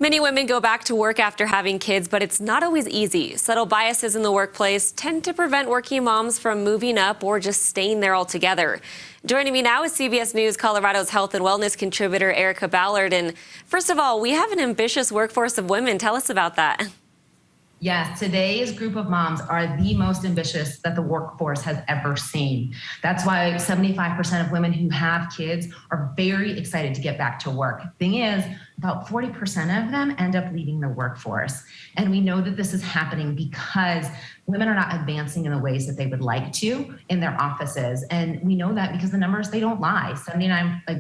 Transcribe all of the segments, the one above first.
Many women go back to work after having kids, but it's not always easy. Subtle biases in the workplace tend to prevent working moms from moving up or just staying there altogether. Joining me now is CBS News Colorado's health and wellness contributor, Erica Ballard. And first of all, we have an ambitious workforce of women. Tell us about that. Yes, today's group of moms are the most ambitious that the workforce has ever seen. That's why 75% of women who have kids are very excited to get back to work. Thing is, about 40% of them end up leaving the workforce. And we know that this is happening because women are not advancing in the ways that they would like to in their offices. And we know that because the numbers, they don't lie.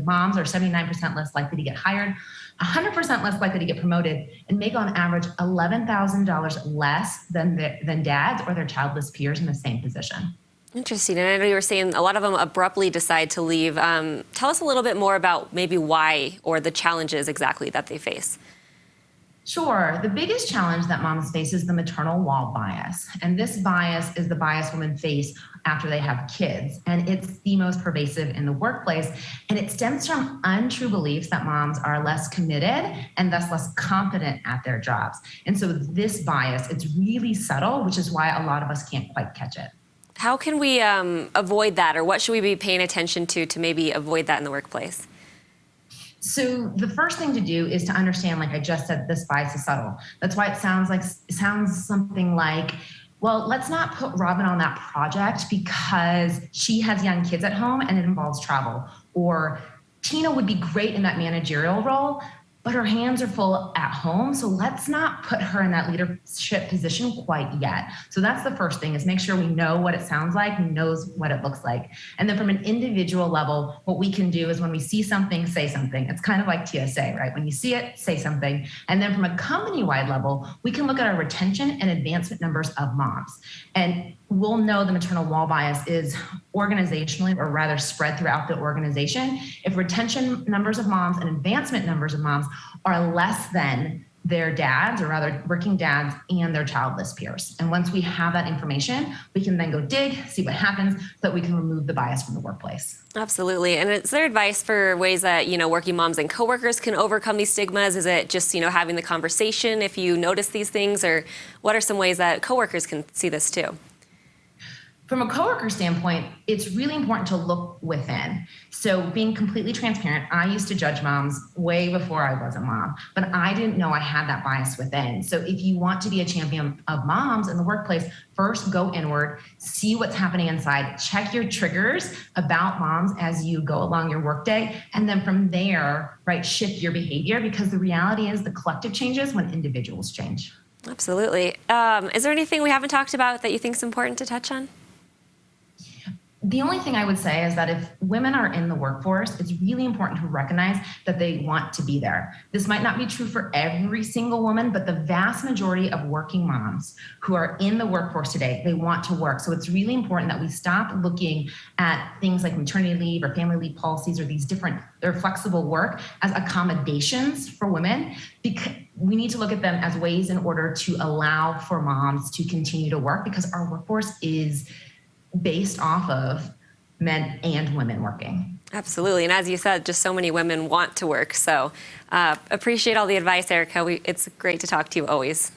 Moms are 79% less likely to get hired, 100% less likely to get promoted, and make on average $11,000 less than dads or their childless peers in the same position. Interesting. And I know you were saying a lot of them abruptly decide to leave. Tell us a little bit more about maybe why or the challenges exactly that they face. Sure. The biggest challenge that moms face is the maternal wall bias. And this bias is the bias women face after they have kids. And it's the most pervasive in the workplace. And it stems from untrue beliefs that moms are less committed and thus less confident at their jobs. And so this bias, it's really subtle, which is why a lot of us can't quite catch it. How can we avoid that, or what should we be paying attention to maybe avoid that in the workplace? So the first thing to do is to understand, like I just said, this bias is subtle. That's why it sounds something like, well, let's not put Robin on that project because she has young kids at home and it involves travel. Or Tina would be great in that managerial role, but her hands are full at home. So let's not put her in that leadership position quite yet. So that's the first thing, is make sure we know what it sounds like, and knows what it looks like. And then from an individual level, what we can do is when we see something, say something. It's kind of like TSA, right? When you see it, say something. And then from a company-wide level, we can look at our retention and advancement numbers of moms. And we'll know the maternal wall bias is organizationally, or rather spread throughout the organization, if retention numbers of moms and advancement numbers of moms are less than their dads, or rather working dads and their childless peers. And once we have that information, we can then go dig, see what happens, so that we can remove the bias from the workplace. Absolutely. And is there advice for ways that, working moms and coworkers can overcome these stigmas? Is it just, having the conversation if you notice these things, or what are some ways that coworkers can see this too? From a coworker standpoint, it's really important to look within. So being completely transparent, I used to judge moms way before I was a mom, but I didn't know I had that bias within. So if you want to be a champion of moms in the workplace, first go inward, see what's happening inside, check your triggers about moms as you go along your workday, and then from there, shift your behavior, because the reality is the collective changes when individuals change. Absolutely. Is there anything we haven't talked about that you think is important to touch on? The only thing I would say is that if women are in the workforce, it's really important to recognize that they want to be there. This might not be true for every single woman, but the vast majority of working moms who are in the workforce today, they want to work. So it's really important that we stop looking at things like maternity leave or family leave policies, or these different or flexible work, as accommodations for women, because we need to look at them as ways in order to allow for moms to continue to work, because our workforce is based off of men and women working. Absolutely. And as you said, just so many women want to work. So appreciate all the advice, Erica. It's great to talk to you always.